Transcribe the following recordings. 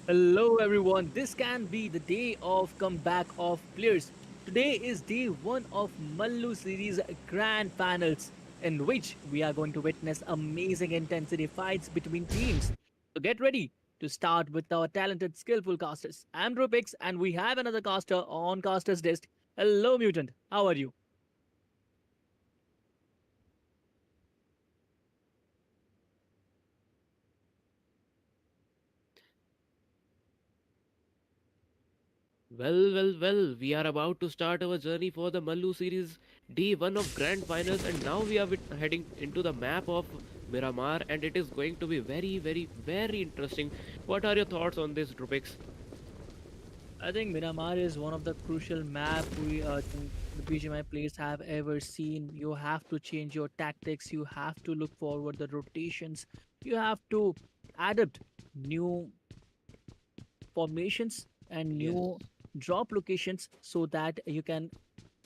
Hello, everyone. This can be the day of comeback of players. Today is day one of Mallu series grand finals, in which we are going to witness amazing intensity fights between teams. So get ready to start with our talented, skillful casters. I'm Rupix, and we have another caster on caster's desk. Hello, Mutant. How are you? Well, we are about to start our journey for the Mallu series day 1 of grand finals, and now we are heading into the map of Miramar, and it is going to be very interesting. What are your thoughts on this, Drupix? I think Miramar is one of the crucial map the BGMI players have ever seen. You have to change your tactics. You have to look forward the rotations. You have to adapt new formations and Yes. new drop locations so that you can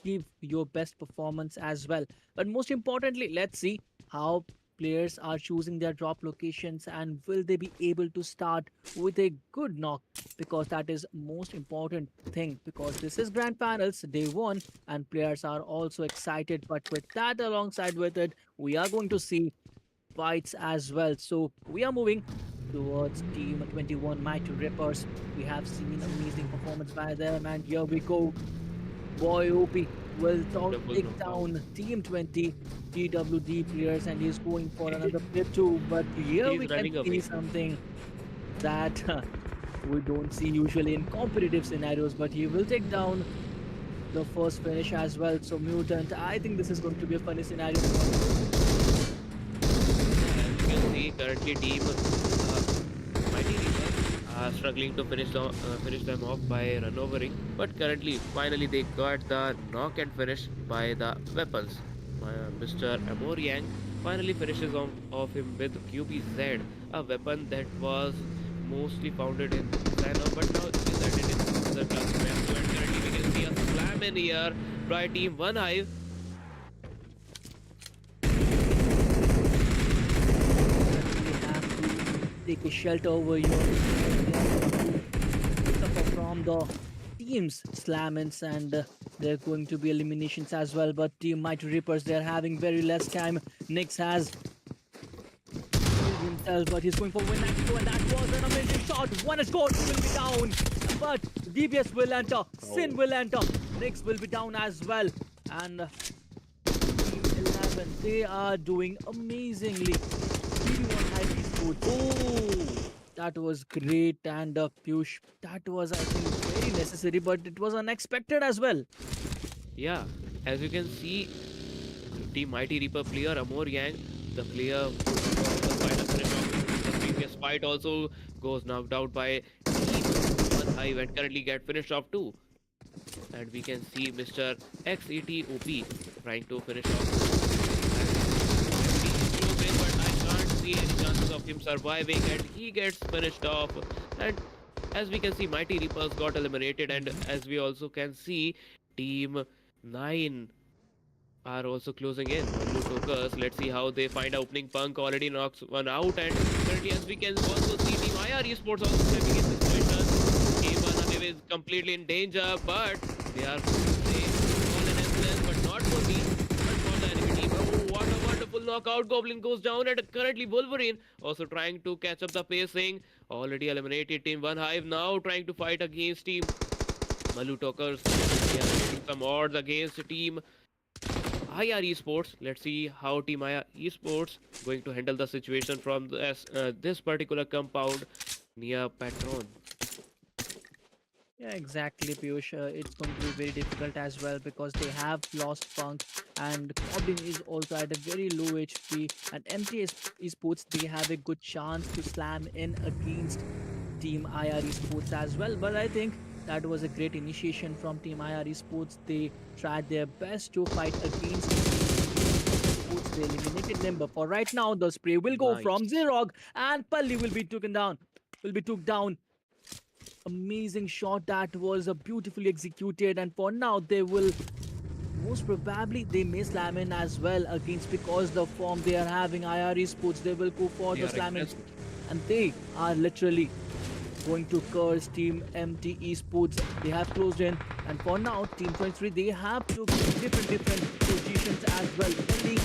give your best performance as well. But most importantly, let's see how players are choosing their drop locations and will they be able to start with a good knock, because that is most important thing, because this is grand finals day one and players are also excited. But with that, alongside with it, we are going to see fights as well. So we are moving towards Team 21 Mighty Rippers. We have seen amazing performance by them, and here we go. Boy, OP will Wonderful take knockout. down Team 20 TWD players, and he's going for another flip too. But here He's we can running see away. something that we don't see usually in competitive scenarios, but he will take down the first finish as well. So, Mutant, I think this is going to be a funny scenario for you. As you can see, currently team Mighty Reapers are struggling to finish them off by maneuvering, but currently, finally, they got the knock and finish by the weapons. Mr. Amoriang finally finishes off him with QBZ, a weapon that was mostly founded in China, but now is added in the class map. And currently, we can see a slam in here by Team One Hive. Currently have to take a shelter over here because they are going to suffer from the teams slamins, and there are going to be eliminations as well. But Team Mighty Reapers, they're having very less time. Nix has proved himself, but he's going for win next and that was an amazing shot. One is scored, two will be down, but DBS will enter, Sin Oh, will enter, Nix will be down as well, and Team 11, they are doing amazingly. BBxOnehive Esports. oh, That was great, and Piyush, that was, I think, very necessary, but it was unexpected as well. yeah. As you can see, Team Mighty Reaper player Amor Yang, the player who got the final finish of the previous fight, also goes knocked out by Team One Hive and currently get finished off too. And we can see Mr. XETOP trying to finish off as everybody is close in, but I can't see any chances of him surviving, and he gets finished off. And as we can see, Mighty Reapers got eliminated, and Mhm. as we also can see, Team 9 are also closing in. Mallu Tokers, let's see how they find a opening. Punk already knocks one out, and currently, as we can also see, Team IR Esports also stepping in this situation. Team Unhive is completely in danger, but they are safe. All in essence, but not for me, but for the enemy team. Oh, what a wonderful knockout! Goblin goes down, and currently Wolverine also trying to catch up the pacing. Already eliminated Team One Hive, now trying to fight against Team Mallu Tokers. They are getting some odds against Team IR Esports. Let's see how Team IR Esports going to handle the situation from this particular compound near Patron. Yeah, exactly, Piyush. It's going to be very difficult as well because they have lost Punk, and Goblin is also at a very low HP. And Esports, they have a good chance to slam in against Team IR Esports as well. But I think that was a great initiation from Team IR Esports. They tried their best to fight against Team Esports. They eliminated them. But for right now, the spray will go from Nice. Zerog, and Palli will be taken down. Will be took down. Amazing shot, that was beautifully executed, and for now they will most probably they may slam in as well against, because the form they are having IRE Sports, they will go for They the are slam in, aggressive. and they are literally going to curse Team MT Esports. They have closed in, and for now, Team 23 they have took different positions as well. Ellie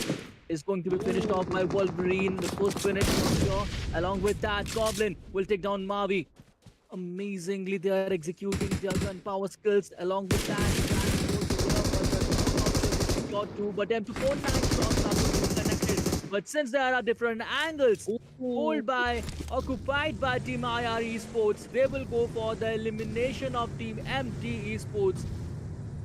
is going to be finished off by Wolverine. The first finish from here. Along with that, Goblin will take down Mavi. Amazingly, they are executing their gunpowder skills. Along with that, shot two, but M249 shots are connected. But since there are different angles, hold Ooh, by, occupied by Team IR Esports, they will go for the elimination of Team MT Esports.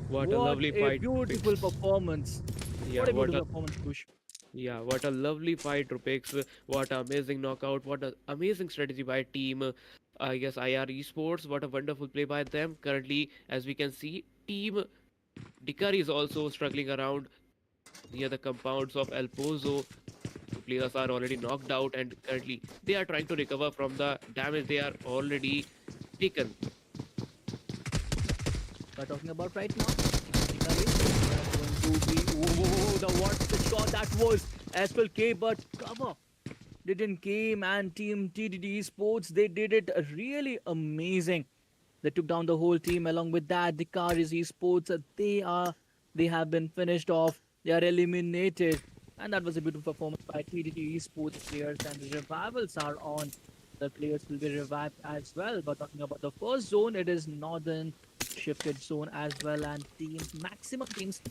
what a What lovely a fight, beautiful Rupix. performance. Yeah, What a what beautiful a performance, Kush. yeah, what a lovely fight, Rupix. What an amazing knockout. What an amazing strategy by team. I guess IR Esports. What a wonderful play by them. Currently, as we can see, team Dikkaries is also struggling around near the compounds of El Pozo. Two players are already knocked out, and currently they are trying to recover from the damage they are already taken. We're talking about right now. Dikkaries are going to be. Oh, the what the shot that was. SLK, but cover didn't came, and Team TDT Esports they did it really amazing. They took down the whole team. Along with that, the Dikkaries Esports they have been finished off. They are eliminated, and that was a beautiful performance by TDT Esports players. And the revivals are on. The players will be revived as well. But talking about the first zone, it is northern shifted zone as well, and teams maximum teams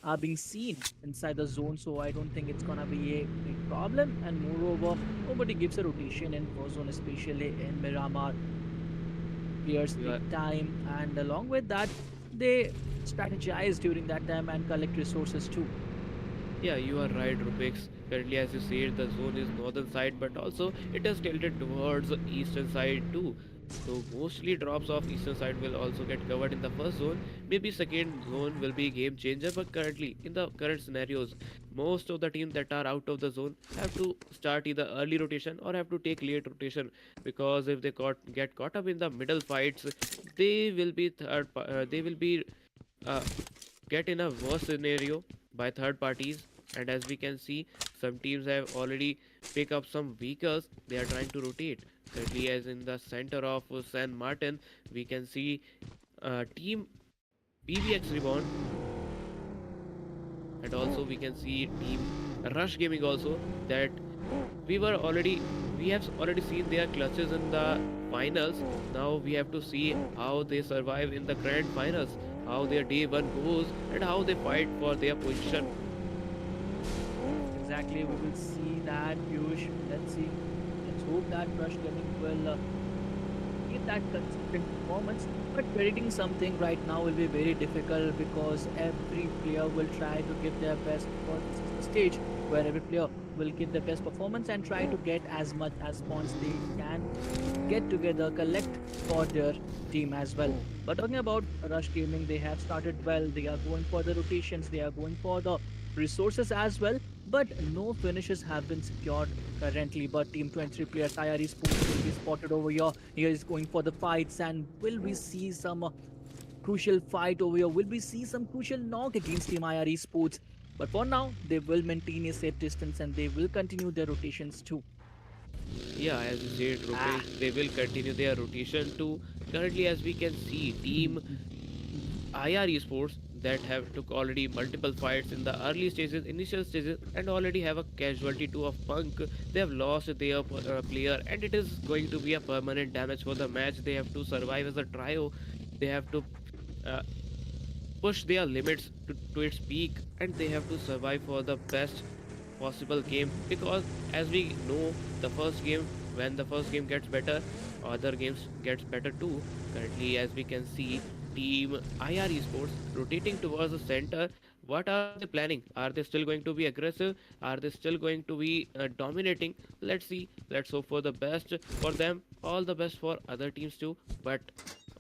are being seen inside the zone, so I don't think it's gonna be a big problem. And moreover, nobody gives a rotation in first zone, especially in Miramar. Players You take are time, and along with that, they strategize during that time and collect resources too. Yeah, you are right, Rupix. Currently, as you said, the zone is northern side, but also it is tilted towards the eastern side too. So mostly drops of eastern side will also get covered in the first zone. Maybe second zone will be game changer, but currently in the current scenarios, most of the teams that are out of the zone have to start either early rotation or have to take late rotation, because if they get caught up in the middle fights, they will be they will be uh, get in a worse scenario by third parties. And as we can see, some teams have already picked up some vehicles they are trying to rotate. Currently, as in the center of San Martin, we can see team BBxReborn, and also we can see team Rush Gaming also, that we were already we have already seen their clutches in the finals. Now we have to see how they survive in the grand finals, how their day one goes, and how they fight for their position. Exactly, we will see that, Piyush. Let's see. Let's hope that Rush Gaming will give that consistent performance. But predicting something right now will be very difficult because every player will try to give their best. Because this is the stage where every player will give their best performance and try to get as much as points they can get together, collect for their team as well. But talking about Rush Gaming, they have started well. They are going for the rotations, they are going for the resources as well. But no finishes have been secured currently. But Team 23 players, IR Sports, will be spotted over here. Here is going for the fights, and will we see some crucial fight over here? Will we see some crucial knock against Team IR Sports? But for now, they will maintain a safe distance and they will continue their rotations too. Yeah, as you said, Ah. Rupesh, they will continue their rotation too. Currently, as we can see, team IR Esports that have took already multiple fights in the early stages, initial stages, and already have a casualty too of Punk. They have lost their player, and it is going to be a permanent damage for the match. They have to survive as a trio. They have to uh, push their limits to its peak, and they have to survive for the best possible game, because as we know, the first game when the first game gets better, other games gets better too. Currently, as we can see, team IR Esports rotating towards the center. What are they planning? Are they still going to be aggressive? Are they still going to be dominating? Let's see. Let's hope for the best for them. All the best for other teams too. But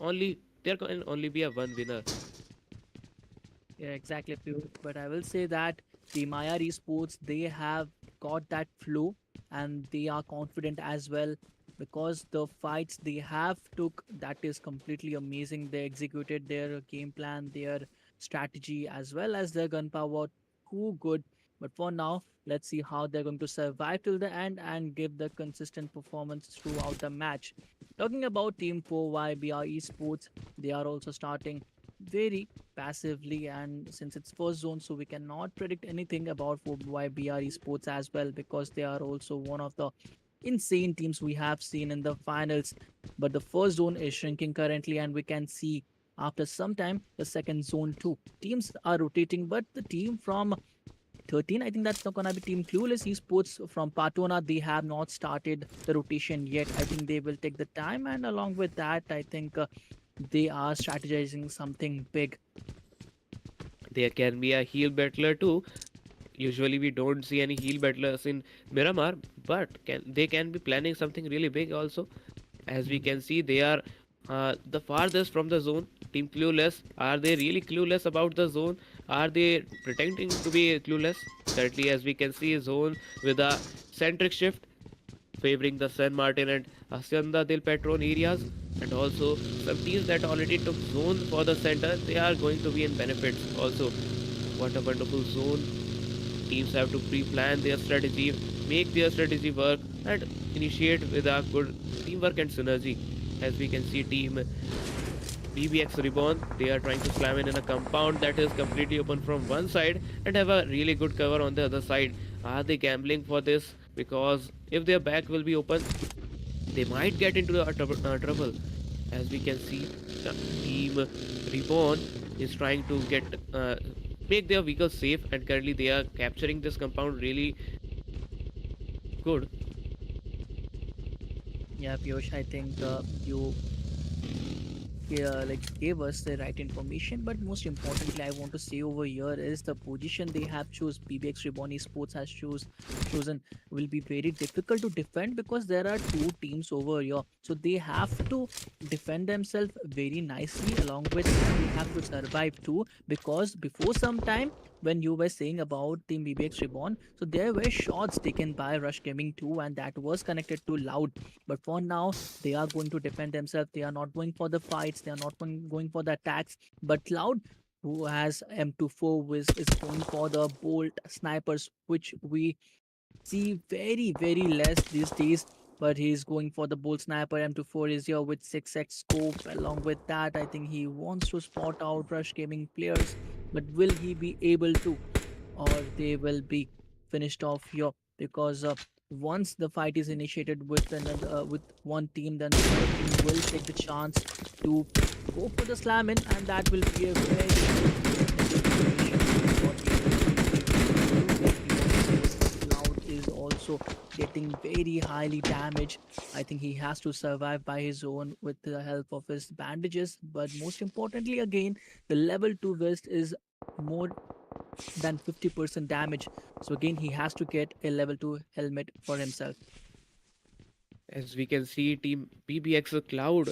only there can only be a one winner. Yeah, exactly, Piyush. But I will say that the Maya Esports, they have got that flow and they are confident as well because the fights they have took, that is completely amazing. They executed their game plan, their strategy as well as their gunpowder too good. But for now, let's see how they're going to survive till the end and give the consistent performance throughout the match. Talking about Team 4YBR Esports, they are also starting very passively, and since it's first zone, so we cannot predict anything about 4YBR Esports as well, because they are also one of the insane teams we have seen in the finals. But the first zone is shrinking currently, and we can see after some time the second zone too. Teams are rotating, but the team from 13, I think that's not gonna be Team Clueless Esports from Patona. They have not started the rotation yet. I think they will take the time, and along with that, I think they are strategizing something big. There can be a heal battler too. Usually we don't see any heal battlers in Miramar, but they can be planning something really big also. As we can see, they are the farthest from the zone. Team Clueless, are they really clueless about the zone? Are they pretending to be clueless? Currently, as we can see, zone with a centric shift favoring the San Martin and Hacienda del Patron areas, and also some teams that already took zone for the center, they are going to be in benefits also. What a wonderful zone. Teams have to pre-plan their strategy, make their strategy work, and initiate with a good teamwork and synergy. As we can see, team BBxReborn, they are trying to slam in a compound that is completely open from one side and have a really good cover on the other side. Are they gambling for this? Because if their back will be open, they might get into a trouble. As we can see, the team Reborn is trying to make their vehicle safe, and currently they are capturing this compound really good. Yeah, Piyush, I think you like gave us the right information, but most importantly I want to say over here is the position they have chose, BBxReborn Esports has chosen will be very difficult to defend, because there are two teams over here, so they have to defend themselves very nicely. Along with that, they have to survive too, because before some time when you were saying about team BBxReborn, so there were shots taken by Rush Gaming too, and that was connected to Loud. But for now, they are going to defend themselves. They are not going for the fights. They are not going for the attacks. But Cloud, who has M24, is going for the bolt snipers, which we see very less these days. But he's going for the bolt sniper. M24 is here with 6x scope. Along with that, I think he wants to spot out Rush Gaming players. But will he be able to? Or they will be finished off here, because once the fight is initiated with another with one team, then the other team will take the chance to go for the slam in, and that will be a very good situation. What we Cloud is also getting very highly damaged. I think he has to survive by his own with the help of his bandages. But most importantly, again, the level 2 vest is more than 50% damage. So again, he has to get a level 2 helmet for himself. As we can see, team BBX Cloud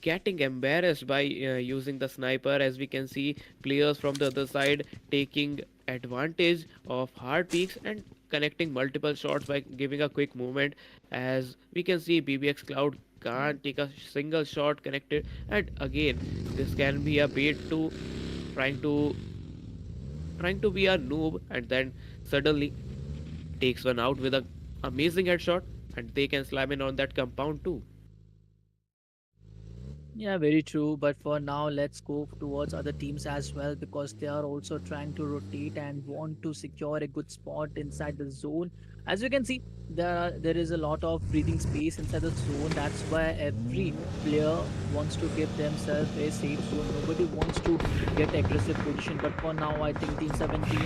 getting embarrassed by using the sniper. As we can see, players from the other side taking advantage of hard peaks and connecting multiple shots by giving a quick movement. As we can see, BBX Cloud can't take a single shot connected, and again this can be a bait to trying to trying to be a noob, and then suddenly takes one out with a amazing headshot, and they can slam in on that compound too. Yeah, very true. But for now, let's go towards other teams as well, because they are also trying to rotate and want to secure a good spot inside the zone. As you can see, there is a lot of breathing space inside the zone. That's why every player wants to give themselves a safe zone. Nobody wants to get aggressive position. But for now, I think Team 17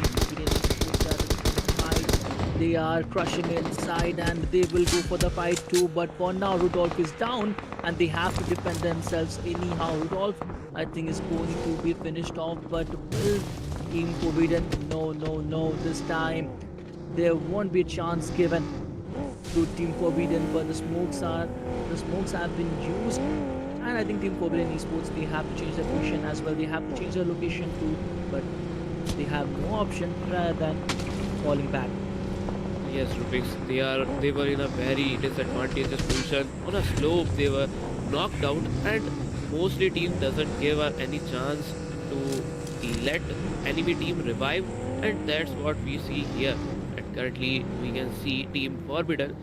they are crushing inside, and they will go for the fight too. But for now, Rudolph is down, and they have to defend themselves anyhow. Rudolph, I think, is going to be finished off, but will Team Forbidden? No, no, no. This time, there won't be a chance given to Team Forbidden, but the smokes have been used. And I think Team Forbidden Esports, they have to change their position as well. They have to change their location too, but they have no option rather than falling back. Yes, Rubix, they were in a very disadvantageous position. On a slope, they were knocked out, and mostly team doesn't give her any chance to let enemy team revive. And that's what we see here. And currently we can see Team Forbidden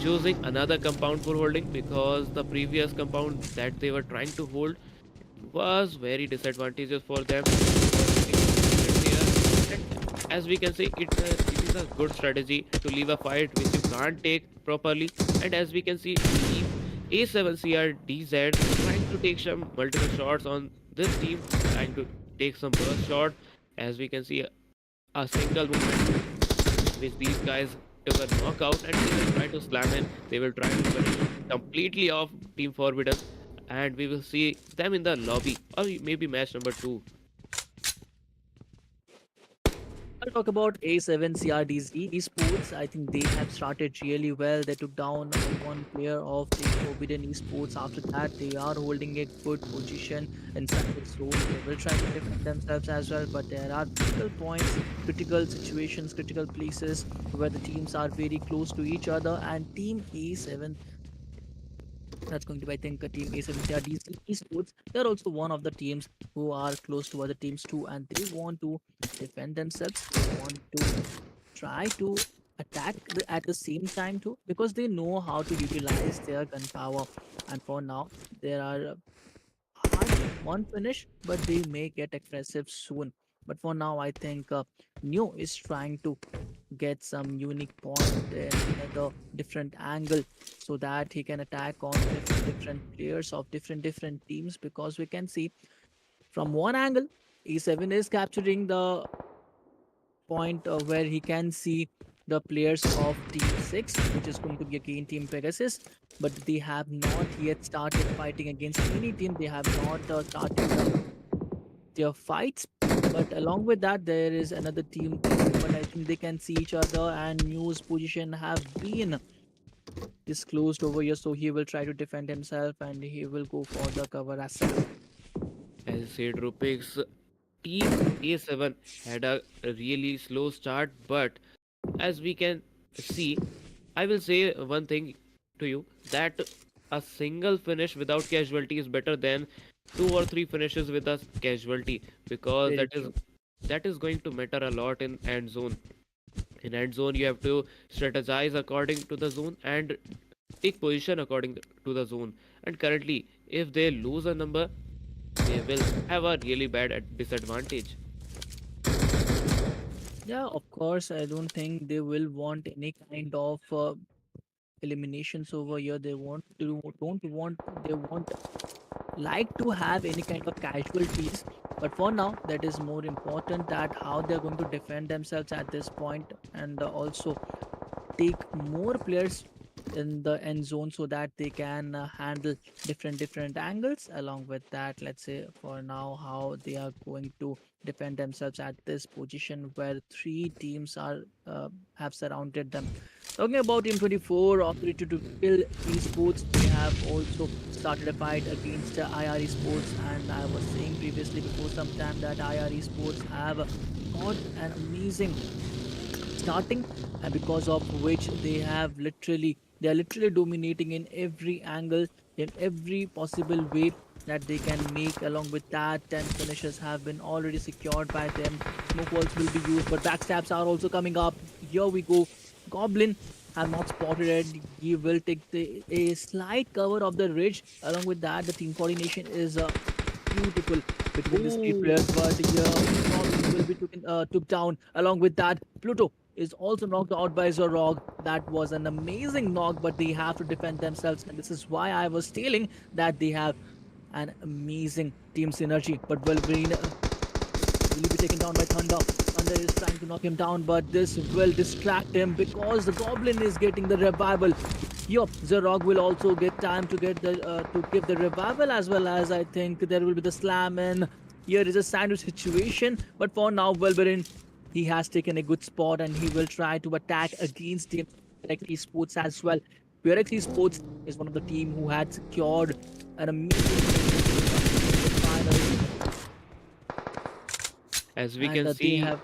choosing another compound for holding, because the previous compound that they were trying to hold was very disadvantageous for them. They were getting defeated there. And as we can say, it is a good strategy to leave a fight which you can't take properly. And as we can see, team A7 CRDZ trying to take some multiple shots on this team, trying to take some burst shot. As we can see, a single movement which these guys took a knockout, and they will try to slam in. They will try to finish completely off Team Forbidden, and we will see them in the lobby or maybe match number 2. I'll talk about A7 CRDZ Esports. I think they have started really well. They took down one player of the Forbidden Esports. After that, they are holding a good position inside the zone. They will try to defend themselves as well, but there are critical points, critical situations, critical places where the teams are very close to each other. And Team A7, that's going to be, I think, a team A7 CRDZ Esports. They're also one of the teams who are close to other teams too, and they want to defend themselves. They want to try to attack at the same time too, because they know how to utilize their gunpowder. And for now, there are hardly one finish, but they may get aggressive soon. But for now, I think New is trying to get some unique point in another different angle, so that he can attack on different players of different teams, because we can see from one angle E7 is capturing the point where he can see the players of team 6, which is going to be again team Pegasus, but they have not yet started fighting against any team. They have not started their fights, but along with that there is another team, but I think they can see each other, and New's position have been disclosed over here, so he will try to defend himself and he will go for the cover as well. As said, Rupix, Team A7 had a really slow start, but as we can see, I will say one thing to you, that a single finish without casualty is better than 2 or 3 finishes with a casualty, because Very true. that is going to matter a lot in end zone. In end zone, you have to strategize according to the zone and take position according to the zone. And currently, if they lose a number, they will have a really bad disadvantage. Yeah, of course, I don't think they will want any kind of eliminations over here. They want to don't want they want like to have any kind of casualties, but for now that is more important, that how they're going to defend themselves at this point, and also take more players in the end zone, so that they can handle different angles. Along with that, let's say for now how they are going to defend themselves at this position where three teams are have surrounded them. Talking about team 24 operated to kill esports, they have also started a fight against IR esports, and I was saying previously before some time that IR esports have got an amazing starting, and because of which they are literally dominating in every angle, in every possible way that they can make. Along with that, 10 finishes have been already secured by them. Smoke walls will be used, but backstabs are also coming up. Here we go. Goblin have not spotted it. He will take a slight cover of the ridge. Along with that, the team coordination is beautiful between these three Ooh. players, but here Goblin will be took down. Along with that, Pluto is also knocked out by Zorog. That was an amazing knock, but they have to defend themselves, and this is why I was telling that they have an amazing team synergy. But Wolverine will be taken down by Thunder. Thunder is trying to knock him down, but this will distract him because the Goblin is getting the revival. Yup, Zerog will also get time to get the to give the revival, as well as I think there will be the slam in. Here is a sandwich situation, but for now, Wolverine, he has taken a good spot and he will try to attack against the Spearx Esports as well. Spearx Esports is one of the team who had secured an amazing final, As we and can they see, have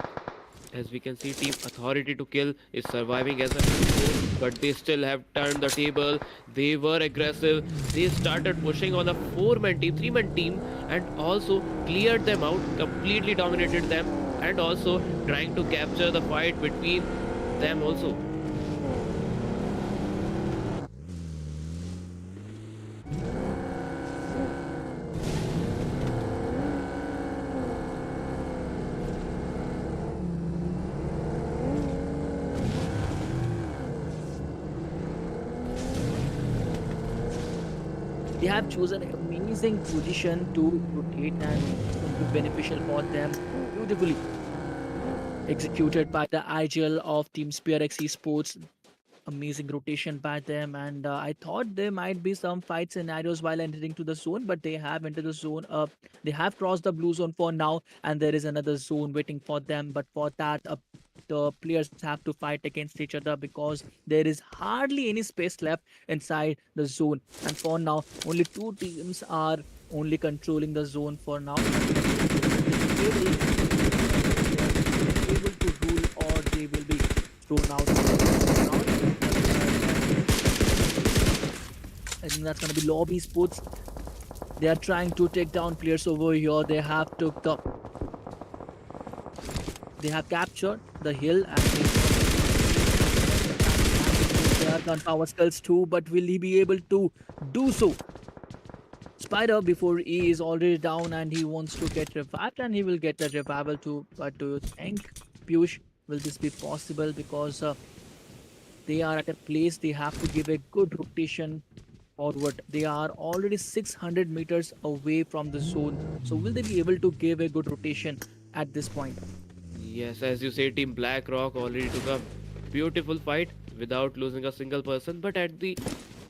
Team Authority to Kill is surviving as a before, but they still have turned the table. They were aggressive. They started pushing on a 4-man team, 3-man team, and also cleared them out, completely dominated them. and also trying to capture the fight between them also. They have chosen an amazing position to rotate, and it's going to be beneficial for them. Beautifully executed by the IGL of Team Spearx Esports. Amazing rotation by them, and I thought there might be some fight scenarios while entering to the zone, but they have entered the zone. They have crossed the blue zone for now, and there is another zone waiting for them. But for that, the players have to fight against each other because there is hardly any space left inside the zone. And for now, only two teams are only controlling the zone for now. Able to rule, or they will be thrown out. I think that's going to be Lobby Sports. They are trying to take down players over here. They have captured the hill, and their gunpowder skills too. But will he be able to do so? Spider before E is already down, and he wants to get revived, and he will get the revival too. But do you think, Piyush, will this be possible? Because they are at a place they have to give a good rotation forward. They are already 600 meters away from the zone. So will they be able to give a good rotation at this point? Yes, as you say, Team BlackRock already took a beautiful fight without losing a single person. But at the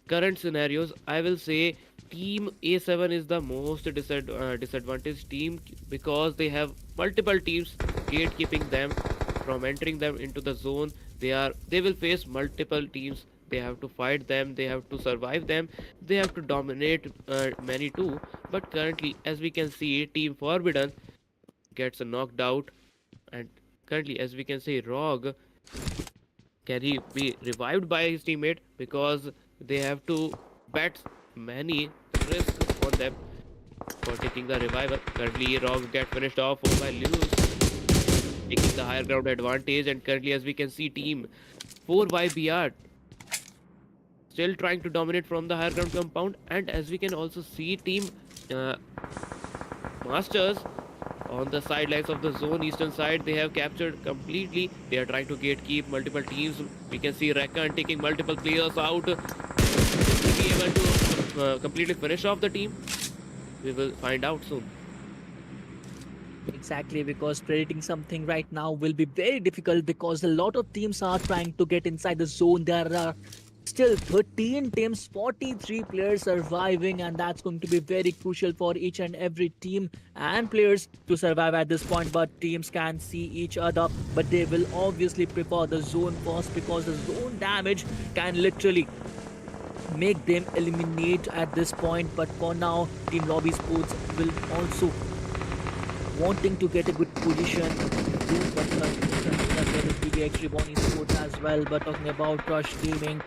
current scenarios, I will say Team A7 is the most disadvantaged team because they have multiple teams gatekeeping them from entering them into the zone. They will face multiple teams. They have to fight them. They have to survive them. They have to dominate many too. But currently, as we can see, Team Forbidden gets knocked out, and currently, as we can see, Rog, can he be revived by his teammate, because they have to bet many risks on them for taking the revival. Currently, Rog get finished off by Lewis, taking the higher ground advantage, and currently, as we can see, Team 4YBR still trying to dominate from the higher ground compound, and as we can also see, Team uh, Masters on the sidelines of the zone eastern side, they have captured completely. They are trying to gatekeep multiple teams. We can see Reckon taking multiple players out. Will he be able to completely finish off the team? We will find out soon. Exactly, because predicting something right now will be very difficult because a lot of teams are trying to get inside the zone. There are still 13 teams, 43 players surviving, and that's going to be very crucial for each and every team and players to survive at this point. But teams can see each other, but they will obviously prefer the zone first because the zone damage can literally make them eliminate at this point. But for now, Team Lobby Sports will also wanting to get a good position. Do what there is BBxReborn Esports as well. But talking about Rush Gaming,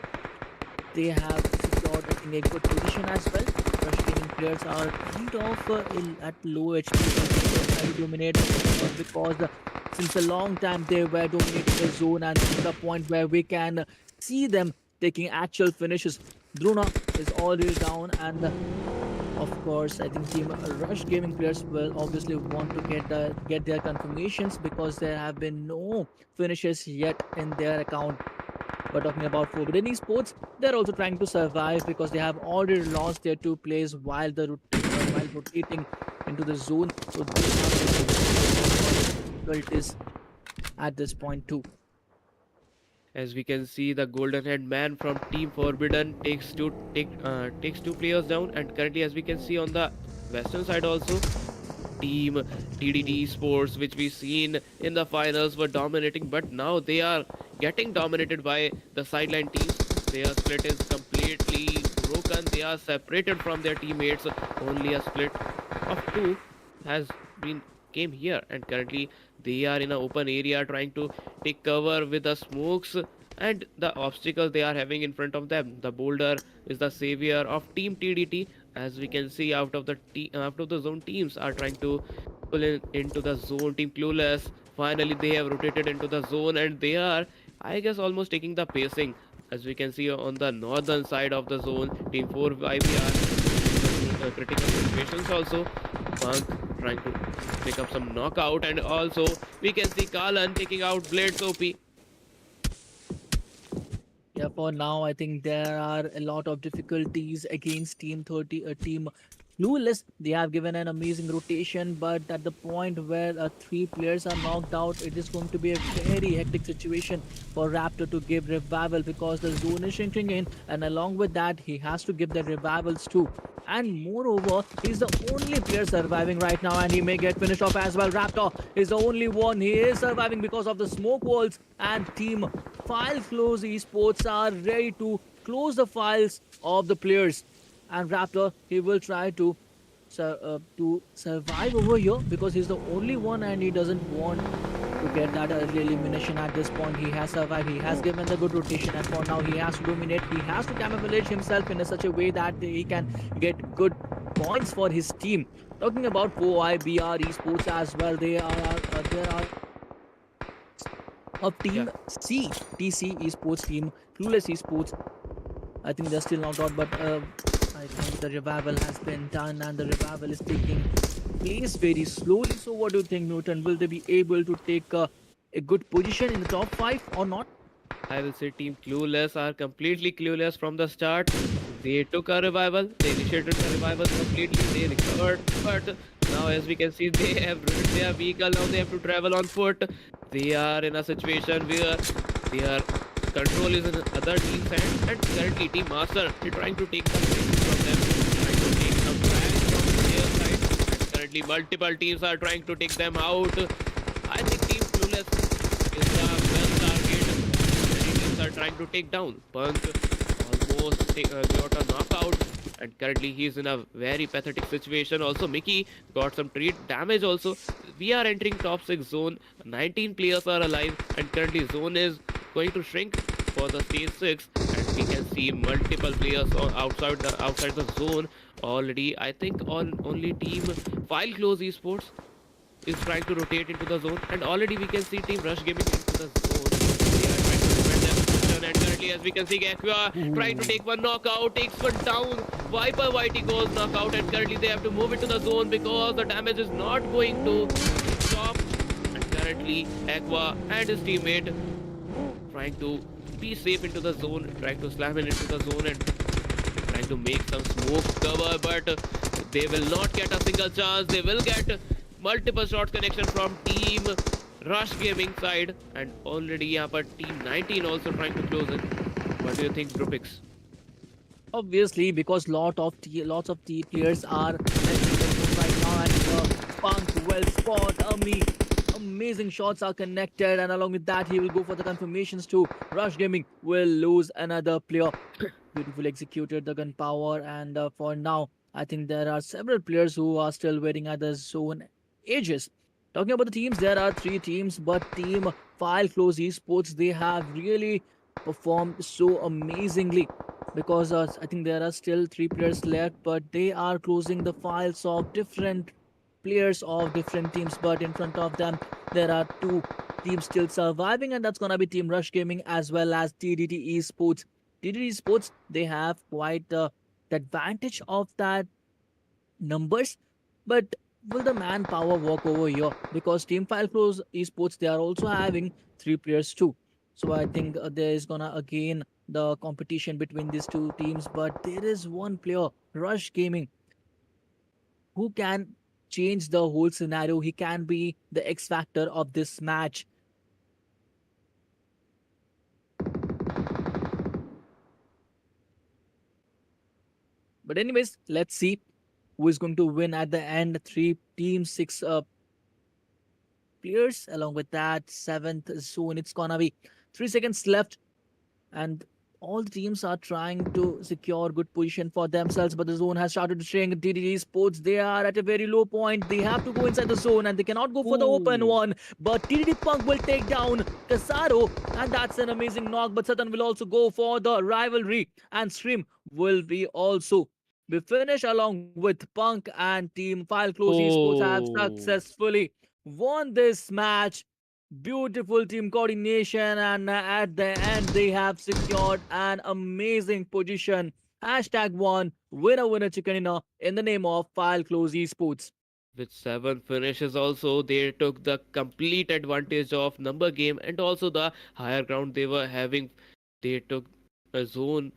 they have secured I think a good position as well. Rush Gaming players are kind of at low HP, but they try to dominate because since a long time they were dominating the zone, and to the point where we can see them taking actual finishes. Druna is already down, and of course, I think Team Rush Gaming players will obviously want to get their confirmations because there have been no finishes yet in their account. But talking about Forbidden Esports, they're also trying to survive because they have already lost their two plays while rotating into the zone. So they have difficulties at this point too. As we can see, the golden head man from Team Forbidden takes two players down, and currently, as we can see on the western side also, Team TDT Esports, which we seen in the finals, were dominating, but now they are getting dominated by the sideline teams. Their split is completely broken. They are separated from their teammates. Only a split of two has been came here, and currently they are in an open area trying to take cover with the smokes and the obstacles they are having in front of them. The boulder is the savior of Team TDT. As we can see, out of the zone, teams are trying to pull in into the zone. Team Clueless Finally, they have rotated into the zone and they are, I guess, almost taking the pacing. As we can see on the northern side of the zone, Team 4 IB are in critical situations also. Punk trying to pick up some knockout, and also we can see Kalan taking out Blades OP. Yeah, for now, I think there are a lot of difficulties against Team 30, Team Clueless. They have given an amazing rotation, but at the point where three players are knocked out, it is going to be a very hectic situation for Raptor to give revival because the zone is shrinking in, and along with that, he has to give the revivals too. And moreover, he's the only player surviving right now, and he may get finished off as well. Raptor is the only one. He is surviving because of the smoke walls, and Team File Close Esports are ready to close the files of the players. And Raptor, he will try to survive over here because he's the only one and he doesn't want to get that early elimination at this point. He has survived, he has given the good rotation, and for now he has to dominate. He has to camouflage himself in such a way that he can get good points for his team. Talking about 4IBR Esports as well, there are of Yeah, Team C, TC Esports team, Clueless Esports. I think they're still knocked out, but I think the revival has been done and the revival is taking place very slowly. So, what do you think, Newton? Will they be able to take a good position in the top five or not? I will say Team Clueless are completely clueless from the start. They took a revival, they initiated the revival completely, they recovered, but now as we can see, they have ruined their vehicle, now they have to travel on foot. They are in a situation where their control is in other team's hand, and currently Team Master is trying to take some things from them, trying to take some flags from their side, and currently multiple teams are trying to take them out. I think Team Clueless is the best target. Many teams are trying to take down. Punk almost got a knockout, and currently he's in a very pathetic situation. Also, Mickey got some treat damage. Also, we are entering top 6 zone. 19 players are alive, and currently zone is going to shrink for the stage 6, and we can see multiple players outside the zone already. I think on only team File Close Esports is trying to rotate into the zone, and already we can see Team Rush Gaming into the zone. They are trying to defend their position, and currently as we can see Aqua trying to take one knockout, takes one down. Viper Whitey goes knockout, and currently they have to move into the zone because the damage is not going to stop. And currently Aqua and his teammate trying to be safe into the zone, trying to slam it into the zone and trying to make some smoke cover, but they will not get a single chance. They will get multiple shots connection from Team Rush Gaming side, and already yeah, but Team 19 also trying to close it. What do you think, Brupix? Obviously, because lots of T players are entering the zone right now, and Punk well spot, amazing shots are connected, and along with that, he will go for the confirmations too. Rush Gaming will lose another player. Beautifully executed the gun power, and for now, I think there are several players who are still waiting at the zone edges. Talking about the teams, there are three teams, but Team File Close Esports, they have really performed so amazingly because I think there are still three players left, but they are closing the files of different players of different teams. But in front of them, there are two teams still surviving, and that's gonna be Team Rush Gaming as well as TDT Esports. TDT Esports, they have quite the advantage of that numbers, but will the manpower work over here? Because Team File Close Esports, they are also having three players too. So I think there is gonna again the competition between these two teams, but there is one player, Rush Gaming, who can change the whole scenario. He can be the X factor of this match. But anyways, let's see who is going to win at the end. Three teams, six players. Along with that, seventh zone. It's gonna be 3 seconds left, and all the teams are trying to secure good position for themselves. But the zone has started to shrink. DDD Sports, they are at a very low point. They have to go inside the zone, and they cannot go for the open Ooh. one. But TDD Punk will take down Casaro, and that's an amazing knock. But Satan will also go for the rivalry, and Stream will be also be finished along with Punk and Team File Close Esports have Oh. successfully won this match. Beautiful team coordination, and at the end, they have secured an amazing position. Hashtag one winner winner chicken dinner in the name of File Close Esports. With 7 finishes also, they took the complete advantage of number game and also the higher ground they were having. They took a zone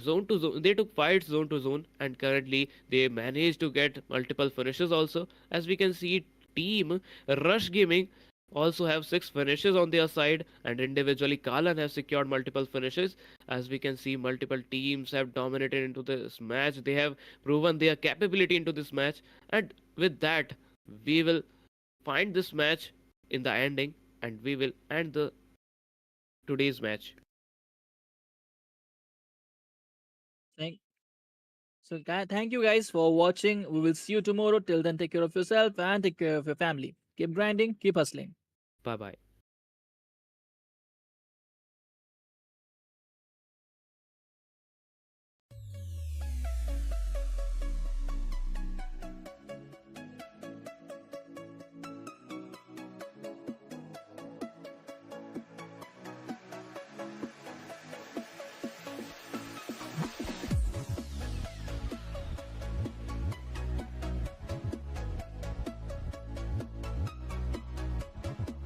to zone. They took fights zone to zone, and currently they managed to get multiple finishes also. As we can see, team Rush Gaming also have 6 finishes on their side, and individually Kalan has secured multiple finishes. As we can see, multiple teams have dominated into this match. They have proven their capability into this match, and with that, we will find this match in the ending, and we will end the today's match. Thank, thank you guys for watching. We will see you tomorrow. Till then, take care of yourself and take care of your family. Keep grinding, keep hustling. Bye bye.